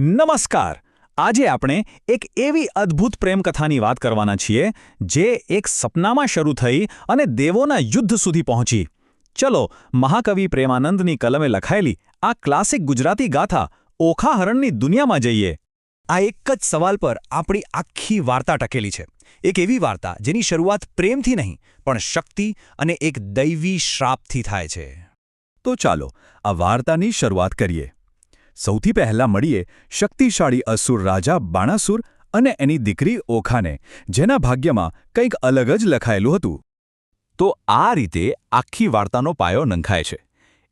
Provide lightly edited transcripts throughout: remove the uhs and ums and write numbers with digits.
નમસ્કાર. આજે આપણે એક એવી અદ્ભુત પ્રેમકથાની વાત કરવાના છીએ જે એક સપનામાં શરૂ થઈ અને દેવોના યુદ્ધ સુધી પહોંચી. ચલો, મહાકવિ પ્રેમાનંદની કલમે લખાયેલી આ ક્લાસિક ગુજરાતી ગાથા ઓખા હરણની દુનિયામાં જઈએ. આ એક જ સવાલ પર આપણી આખી વાર્તા ટકેલી છે. એક એવી વાર્તા જેની શરૂઆત પ્રેમથી નહીં પણ શક્તિ અને એક દૈવી શ્રાપથી થાય છે. તો ચાલો આ વાર્તાની શરૂઆત કરીએ. સૌથી પહેલા મળીએ શક્તિશાળી અસુર રાજા બાણાસુર અને એની દીકરી ઓખાને, જેના ભાગ્યમાં કંઈક અલગ જ લખાયેલું હતું. તો આ રીતે આખી વાર્તાનો પાયો નંખાય છે.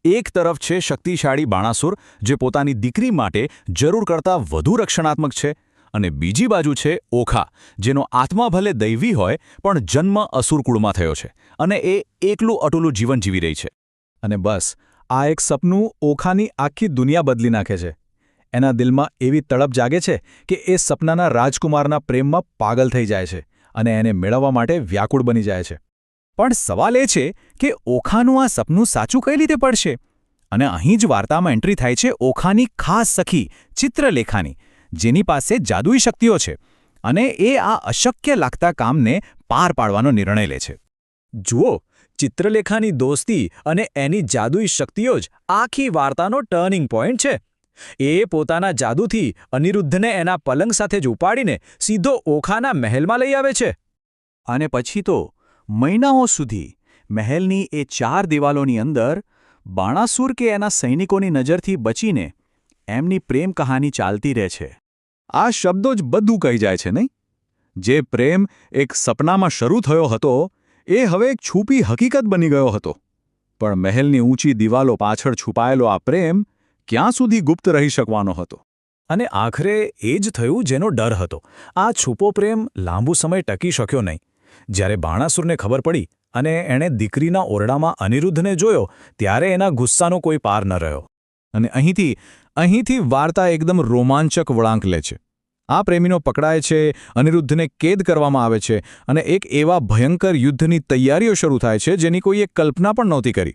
એક તરફ છે શક્તિશાળી બાણાસુર, જે પોતાની દીકરી માટે જરૂર કરતાં વધુ રક્ષણાત્મક છે, અને બીજી બાજુ છે ઓખા, જેનો આત્મા ભલે દૈવી હોય પણ જન્મ અસુરકુળમાં થયો છે અને એ એકલું અટુલું જીવન જીવી રહી છે. અને બસ આ એક સપનું ઓખાની આખી દુનિયા બદલી નાખે છે. એના દિલમાં એવી તડપ જાગે છે કે એ સપનાના રાજકુમારના પ્રેમમાં પાગલ થઈ જાય છે અને એને મેળવવા માટે વ્યાકુળ બની જાય છે. પણ સવાલ એ છે કે ઓખાનું આ સપનું સાચું કઈ રીતે પડશે? અને અહીં જ વાર્તામાં એન્ટ્રી થાય છે ઓખાની ખાસ સખી ચિત્રલેખાની, જેની પાસે જાદુઈ શક્તિઓ છે અને એ આ અશક્ય લાગતા કામને પાર પાડવાનો નિર્ણય લે છે. જુઓ, ચિત્રલેખાની દોસ્તી અને એની જાદુઈ શક્તિઓ જ આખી વાર્તાનો ટર્નિંગ પોઈન્ટ છે. એ પોતાના જાદુથી અનિરુદ્ધને એના પલંગ સાથે જ ઉપાડીને સીધો ઓખાના મહેલમાં લઈ આવે છે. અને પછી તો મહિનાઓ સુધી મહેલની એ 4 દિવાલોની અંદર બાણાસુર કે એના સૈનિકોની નજરથી બચીને એમની પ્રેમ કહાની ચાલતી રહે છે. આ શબ્દો જ બધું કહી જાય છે, નહીં? જે પ્રેમ એક સપનામાં શરૂ થયો હતો એ હવે એક છુપી હકીકત બની ગયો હતો. પણ મહેલની ઊંચી દિવાલો પાછળ છુપાયેલો આ પ્રેમ ક્યાં સુધી ગુપ્ત રહી શકવાનો હતો? અને આખરે એ જ થયું જેનો ડર હતો. આ છુપો પ્રેમ લાંબુ સમય ટકી શક્યો નહીં. જ્યારે બાણાસુરને ખબર પડી અને એણે દીકરીના ઓરડામાં અનિરુદ્ધને જોયો, ત્યારે એના ગુસ્સાનો કોઈ પાર ન રહ્યો. અને અહીંથી વાર્તા એકદમ રોમાંચક વળાંક લે છે. આ પ્રેમીનો પકડાય છે, અનિરુદ્ધને કેદ કરવામાં આવે છે અને એક એવા ભયંકર યુદ્ધની તૈયારીઓ શરૂ થાય છે જેની કોઈએ કલ્પના પણ નહોતી કરી.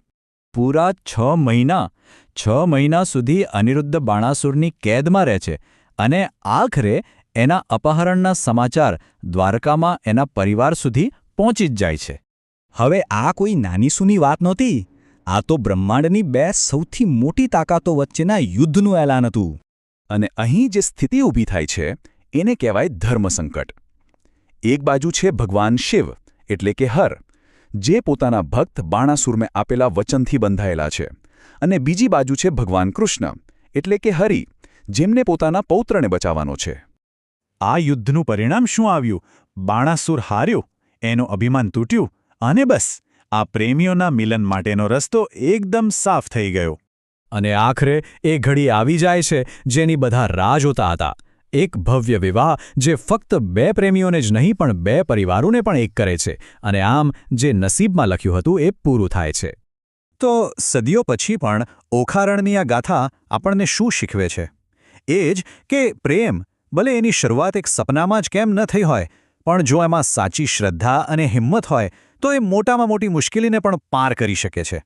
પૂરા 6 મહિના સુધી અનિરુદ્ધ બાણાસુરની કેદમાં રહે છે અને આખરે એના અપહરણના સમાચાર દ્વારકામાં એના પરિવાર સુધી પહોંચી જ જાય છે. હવે આ કોઈ નાની સૂની વાત નહોતી. આ તો બ્રહ્માંડની 2 સૌથી મોટી તાકાતો વચ્ચેના યુદ્ધનું એલાન હતું. અને અહીં જે સ્થિતિ ઊભી થાય છે એને કહેવાય ધર્મસંકટ. એક બાજુ છે ભગવાન શિવ એટલે કે હર, જે પોતાના ભક્ત બાણાસુરને આપેલા વચનથી બંધાયેલા છે, અને બીજી બાજુ છે ભગવાન કૃષ્ણ એટલે કે હરિ, જેમને પોતાના પૌત્રને બચાવવાનો છે. આ યુદ્ધનું પરિણામ શું આવ્યું? બાણાસુર હાર્યો, એનું અભિમાન તૂટ્યું અને બસ આ પ્રેમીઓના મિલન માટેનો રસ્તો એકદમ સાફ થઈ ગયો. અને આખરે એ ઘડી આવી જાય છે જેની બધા રાહ જોતા હતા. એક ભવ્ય વિવાહ જે ફક્ત 2 પ્રેમીઓને જ નહીં પણ 2 પરિવારોને પણ એક કરે છે. અને આમ જે નસીબમાં લખ્યું હતું એ પૂરું થાય છે. તો સદીઓ પછી પણ ઓખારણની આ ગાથા આપણને શું શીખવે છે? એ જ કે પ્રેમ ભલે એની શરૂઆત એક સપનામાં જ કેમ ન થઈ હોય, પણ જો એમાં સાચી શ્રદ્ધા અને હિંમત હોય તો એ મોટામાં મોટી મુશ્કેલીને પણ પાર કરી શકે છે.